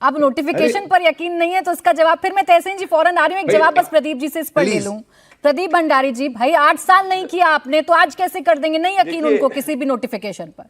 अब नोटिफिकेशन पर यकीन नहीं है तो इसका जवाब फिर मैं तहसीन जी फौरन आ रही हूँ, एक जवाब बस प्रदीप जी से इस पर ले लूं। प्रदीप भंडारी जी, भाई 8 साल नहीं किया आपने तो आज कैसे कर देंगे? नहीं यकीन उनको किसी भी नोटिफिकेशन पर?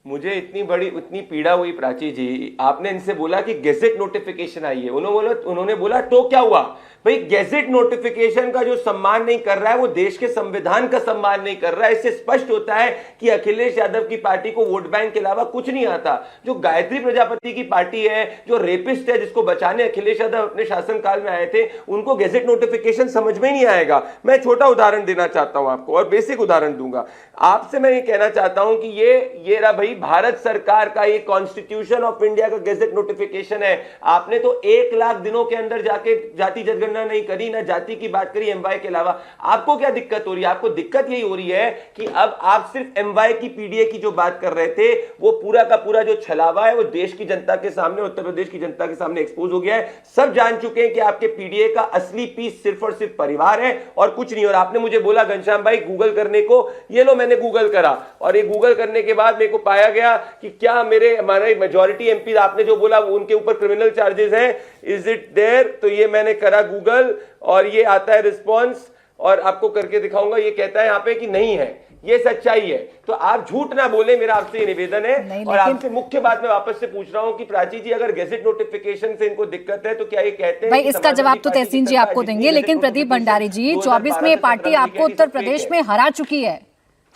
मुझे इतनी पीड़ा हुई प्राची जी, आपने इनसे बोला कि गेजेट नोटिफिकेशन आई है, उन्होंने बोला तो क्या हुआ? भाई गेजेट नोटिफिकेशन का जो सम्मान नहीं कर रहा है वो देश के संविधान का सम्मान नहीं कर रहा है। इससे स्पष्ट होता है कि अखिलेश यादव की पार्टी को वोट बैंक के अलावा कुछ नहीं आता। जो गायत्री प्रजापति की पार्टी है, जो रेपिस्ट है, जिसको बचाने अखिलेश यादव अपने शासनकाल में आए थे, उनको गेजेट नोटिफिकेशन समझ में नहीं आएगा। मैं छोटा उदाहरण देना चाहता हूं आपको और बेसिक उदाहरण दूंगा आपसे। मैं ये कहना चाहता हूं कि ये रहा भाई भारत सरकार का ये कॉन्स्टिट्यूशन ऑफ इंडिया का गेजेट नोटिफिकेशन है। आपने तो 1 लाख दिनों के अंदर जाके जाति जनगणना नहीं करी, ना जाति की बात करी एमवाय के अलावा। आपको क्या दिक्कत हो रही है? आपको दिक्कत यही हो रही है कि अब आप सिर्फ एमवाय की पीडीए की जो बात कर रहे थे, वो पूरा का पूरा जो छलावा है वो देश की जनता के सामने, उत्तर प्रदेश की जनता के सामने एक्सपोज हो गया है। सब जान चुके हैं कि आपके पीडीए का असली पीस सिर्फ और सिर्फ परिवार है और कुछ नहीं। और आपने मुझे बोला घनश्याम भाई गूगल करने को, ये लो मैंने गूगल करा और ये गूगल करने के बाद मेरे को पाया गया कि क्या हमारे मेजॉरिटी एमपी आपने जो बोला उनके ऊपर क्रिमिनल चार्जेस हैं, इज इट देयर? तो ये मैंने करा गूगल और ये आता है रिस्पॉन्स और आपको करके दिखाऊंगा। ये कहता है यहाँ पे कि नहीं है, ये सच्चाई है। तो आप झूठ ना बोले, मेरा आपसे ये निवेदन है। और आपसे मुख्य बात मैं वापस से पूछ रहा हूं कि प्राची जी अगर गेजेट नोटिफिकेशन से इनको दिक्कत है तो क्या ये कहते हैं भाई इसका जवाब तो तहसीन जी आपको देंगे, लेकिन प्रदीप भंडारी जी 24 में ये पार्टी आपको उत्तर प्रदेश में हरा चुकी है,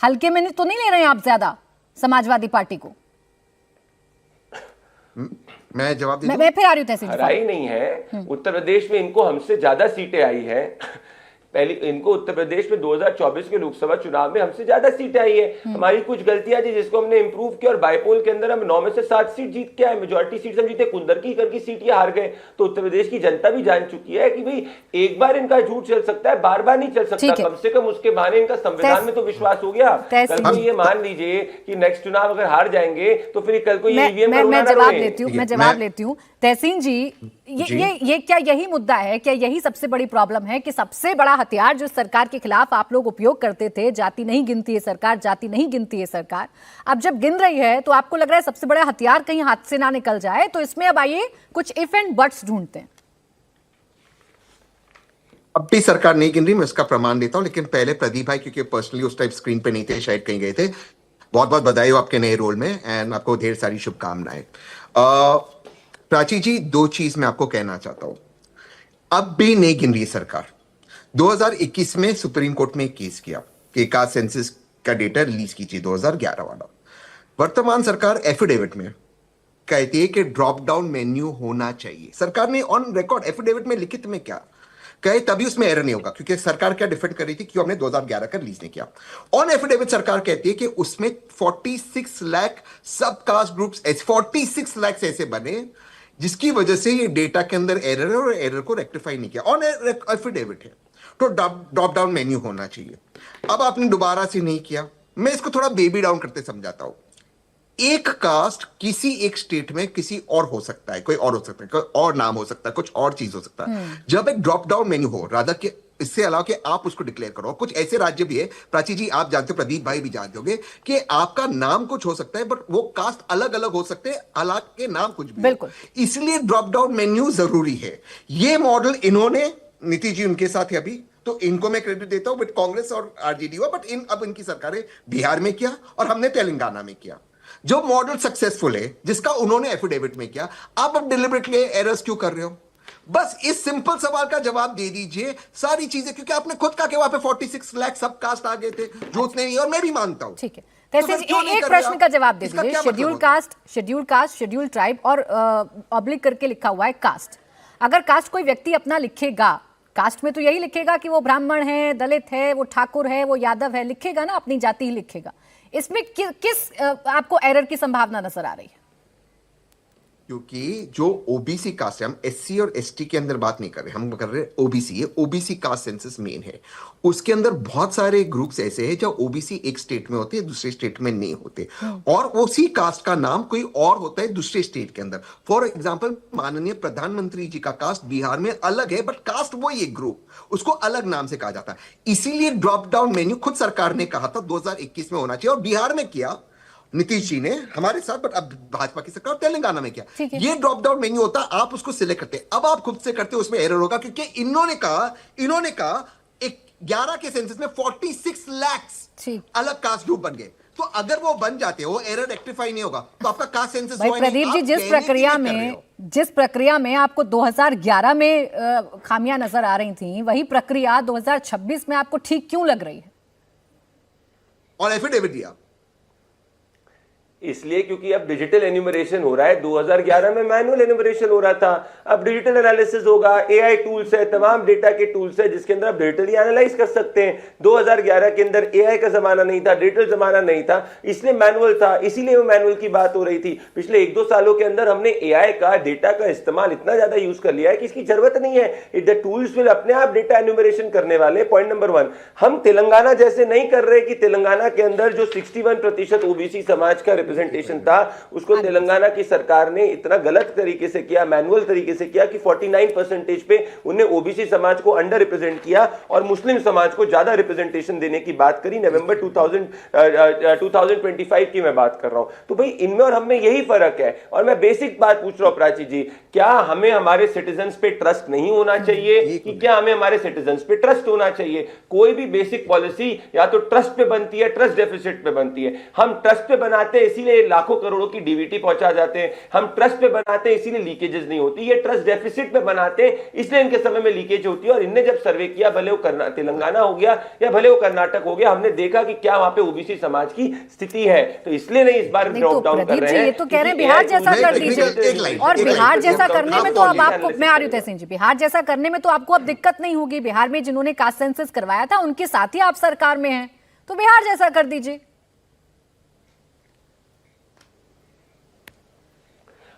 हल्के में तो नहीं ले रहे हैं आप ज्यादा समाजवादी पार्टी को? मैं जवाब मैं फिर आ रही हूँ तहसीन जी। हराई नहीं है उत्तर प्रदेश में, इनको हमसे ज्यादा सीटें आई है। पहले इनको उत्तर प्रदेश में 2024 के लोकसभा चुनाव में हमसे ज्यादा सीटें आई है। हमारी कुछ गलतियां थी जिसको हमने इंप्रूव किया और बाईपोल के अंदर हम 9 में से 7 सीट जीत के आए। मेजॉरिटी सीट हम जीते, कुंदर की कर की सीट ये हार गए। तो उत्तर प्रदेश की जनता भी जान चुकी है कि भाई एक बार इनका झूठ चल सकता है, बार बार नहीं चल सकता। कम से कम उसके बहाने इनका संविधान में तो विश्वास हो गया। कल को ये मान लीजिए कि नेक्स्ट चुनाव अगर हार जाएंगे तो फिर कल को ये ईवीएम मैं जवाब लेती हूँ तहसीन जी। ये क्या यही मुद्दा है? क्या यही सबसे बड़ी प्रॉब्लम है कि सबसे बड़ा हथियार जो सरकार के खिलाफ आप लोग उपयोग करते थे, जाति नहीं गिनती है सरकार, जाति नहीं गिनती है सरकार, अब जब गिन रही है तो आपको लग रहा है सबसे बड़ा हथियार कहीं हाथ से ना निकल जाए? तो इसमें अब आइए कुछ इफ एंड बट्स ढूंढते हैं। अब भी सरकार नहीं गिन रही, मैं उसका प्रमाण देता हूं। लेकिन पहले प्रदीप भाई, क्योंकि पर्सनली उस टाइप स्क्रीन पे नहीं थे, शायद कहीं गए थे, बहुत बहुत बधाई हो आपके नए रोल में एंड आपको ढेर सारी शुभकामनाएं। प्राची जी, 2 चीज मैं आपको कहना चाहता हूं। अब भी नहीं गिन रही सरकार। 2021 में सुप्रीम कोर्ट में एक केस किया कि कास्ट सेंसस का डेटा रिलीज कीजिए 2011 वाला। वर्तमान सरकार एफिडेविट में कहती है कि ड्रॉप डाउन मेन्यू होना चाहिए। सरकार ने ऑन रिकॉर्ड एफिडेविट में लिखित में क्या कहे, तभी उसमें एरर नहीं होगा, क्योंकि सरकार क्या डिफेंड कर रही थी, क्यों हमने 2011 का रिलीज नहीं किया। ऑन एफिडेविट सरकार कहती है कि उसमें 46 लाख सब कास्ट ग्रुप्स, 46 लाख ऐसे बने जिसकी वजह से ये डेटा के अंदर एरर है और एरर को रेक्टिफाई नहीं किया। ऑन एफिडेविट है तो ड्रॉप डाउन मेन्यू होना चाहिए। अब आपने दोबारा से नहीं किया। मैं इसको थोड़ा बेबी डाउन करते समझाता हूं। एक कास्ट किसी एक स्टेट में किसी और हो सकता है, कोई और हो सकता है, कोई और नाम हो सकता है, कुछ और चीज हो सकता है। जब एक ड्रॉप डाउन मेन्यू हो, राधा के इससे अलावा कि आप उसको डिक्लेयर करो। कुछ ऐसे राज्य भी है, प्राची जी आप जानते हो, प्रदीप भाई भी जानते होंगे, कि आपका नाम कुछ हो सकता है बट वो कास्ट अलग अलग हो सकते हैं, अलग के नाम कुछ भी। बिल्कुल, इसलिए ड्रॉप डाउन मेन्यू जरूरी है। ये मॉडल इन्होंने, नीतीश जी उनके साथ है अभी, तो इनको मैं क्रेडिट देता हूं, बट कांग्रेस और आरजेडी हुआ, बट अब इनकी सरकारें बिहार में किया और हमने तेलंगाना में किया। जो मॉडल सक्सेसफुल है, जिसका उन्होंने एफिडेविट में किया, आप अब डिलिबरेटली एरर्स क्यों कर रहे हो? बस इस सिंपल सवाल का जवाब दे दीजिए। सारी चीजें, क्योंकि आपने खुद कहा कि वहां पे 46 लाख सब कास्ट आ गए थे, जो उतने नहीं, और मैं भी मानता हूं। ठीक है, एक प्रश्न का जवाब दे दीजिए। शेड्यूल कास्ट, शेड्यूल ट्राइब और ऑब्लिक करके लिखा हुआ है कास्ट। अगर कास्ट कोई व्यक्ति अपना लिखेगा, कास्ट में तो यही लिखेगा कि वो ब्राह्मण है, दलित है, वो ठाकुर है, वो यादव है, लिखेगा ना, अपनी जाति ही लिखेगा। इसमें किस आपको एरर की संभावना नजर आ रही है? क्योंकि जो ओबीसी कास्ट है, हम एससी और एसटी के अंदर बात नहीं कर रहे, हम कर रहे हैं ओबीसी। ये ओबीसी कास्ट सेंसस मेन है। उसके अंदर बहुत सारे ग्रुप्स ऐसे हैं जो ओबीसी एक स्टेट में होते हैं, दूसरे स्टेट में नहीं होते, और उसी कास्ट का नाम कोई और होता है दूसरे स्टेट के अंदर। फॉर एग्जांपल, माननीय प्रधानमंत्री जी का कास्ट बिहार में अलग है, बट कास्ट वही एक ग्रुप, उसको अलग नाम से कहा जाता है। इसीलिए ड्रॉप डाउन मेन्यू खुद सरकार ने कहा था 2021 में होना चाहिए, और बिहार में किया। नीतीश जी ने हमारे साथ, बट अब भाजपा की सरकार तेलंगाना में किया। ठीक है। ये ड्रॉप डाउन मेन्यू होता, आप उसको सिलेक्ट करते, अब आप खुद से करते, उसमें एरर होगा, क्योंकि इन्होंने कहा एक 11 के सेंसस में 46 लाख ठीक। अलग कास्ट ग्रुप बन गए। तो अगर वो बन जाते हो, एरर रेक्टिफाई नहीं होगा, तो आपका कास्ट सेंसस भाई प्रदीप जी, जिस प्रक्रिया में आपको 2011 में खामियां नजर आ रही थी, वही प्रक्रिया 2026 में आपको ठीक क्यों लग रही है? और एफिडेविट दिया इसलिए क्योंकि अब डिजिटल एन्यूमरेशन हो रहा है। 2011 में मैनुअल एन्यूमरेशन हो रहा था, अब डिजिटल एनालिसिस होगा, एआई टूल्स है, तमाम डेटा के टूल्स है जिसके अंदर आप डिजिटली एनालाइज कर सकते हैं। 2011 के अंदर एआई का जमाना नहीं था, डिजिटल जमाना नहीं था, इसलिए मैनुअल था, इसीलिए वो मैनुअल की बात हो रही थी। पिछले 1-2 सालों के अंदर हमने एआई का, डेटा का इस्तेमाल इतना ज्यादा यूज कर लिया है कि इसकी जरूरत नहीं है। इट द टूल्स विल अपने आप डेटा एन्यूमरेशन करने वाले। पॉइंट नंबर 1, हम तेलंगाना जैसे नहीं कर रहे कि तेलंगाना के अंदर जो 61% ओबीसी समाज का रिप्रेजेंटेशन था, उसको तेलंगाना की सरकार ने इतना गलत तरीके से किया, मैनुअल तरीके से किया कि 49% पे उन्हें ओबीसी समाज को अंडर रिप्रेजेंट किया और मुस्लिम समाज को ज्यादा रिप्रेजेंटेशन देने की बात करी। नवंबर 2025 की मैं बात कर रहा हूं। तो भाई इनमें और हमें यही फर्क है। और मैं बेसिक बात पूछ रहा हूं प्राची जी, क्या हमें हमारे सिटीजन्स पे ट्रस्ट नहीं होना चाहिए कि क्या हमें हमारे सिटीजन्स पे ट्रस्ट होना चाहिए? कोई भी बेसिक पॉलिसी या तो ट्रस्ट पे बनती है, ट्रस्ट डेफिसिट पे बनती है। हम ट्रस्ट पे बनाते हैं इसीलिए लाखों करोड़ों की डीबीटी पहुंचा जाते हैं, हम ट्रस्ट पे बनाते हैं इसीलिए लीकेजेस नहीं होती। ये ट्रस्ट डेफिसिट पे बनाते हैं इसलिए इनके समय में लीकेज होती है। और इनने जब सर्वे किया, भले वो तेलंगाना हो गया या भले वो कर्नाटक हो गया, हमने देखा कि क्या वहां पे ओबीसी समाज की स्थिति है। तो इसलिए नहीं इस बार ड्रॉप डाउन कर रहे हैं। ये तो कह रहे हैं बिहार जैसा कर दीजिए, और बिहार जैसा करने में तो अब आपको, मैं आ रही हूँ तहसीन जी, बिहार जैसा करने में तो आपको अब दिक्कत नहीं होगी। बिहार में जिन्होंने कास्ट सेंसस करवाया था उनके साथ ही आप सरकार में हैं, तो बिहार जैसा कर दीजिए।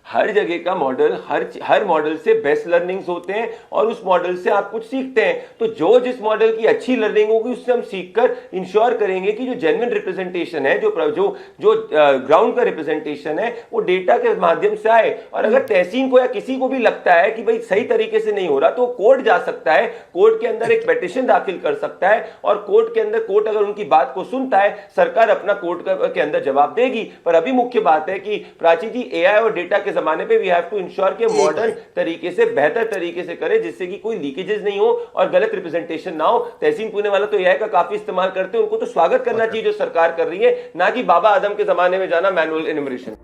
हर जगह का मॉडल, हर मॉडल से बेस्ट लर्निंग्स होते हैं और उस मॉडल से आप कुछ सीखते हैं। तो जो जिस मॉडल की अच्छी लर्निंग होगी उससे हम सीखकर इंश्योर करेंगे कि जो जेन्युइन रिप्रेजेंटेशन है, जो ग्राउंड का रिप्रेजेंटेशन है, वो डेटा के माध्यम से आए। और अगर तहसीन को या किसी को भी लगता है कि भाई सही तरीके से नहीं हो रहा, तो कोर्ट जा सकता है, कोर्ट के अंदर एक पिटीशन दाखिल कर सकता है और कोर्ट के अंदर, कोर्ट अगर उनकी बात को सुनता है, सरकार अपना कोर्ट के अंदर जवाब देगी। पर अभी मुख्य बात है कि प्राची जी, एआई और डेटा के जमाने पे वी हैव टू इंश्योर कि मॉडर्न तरीके से, बेहतर तरीके से करें, जिससे कि कोई लीकेजेस नहीं हो और गलत रिप्रेजेंटेशन ना हो। तहसीन पुणे वाला तो एआई का काफी इस्तेमाल करते हैं, उनको तो स्वागत करना चाहिए जो सरकार कर रही है, ना कि बाबा आदम के जमाने में जाना मैनुअल एन्यूमरेशन।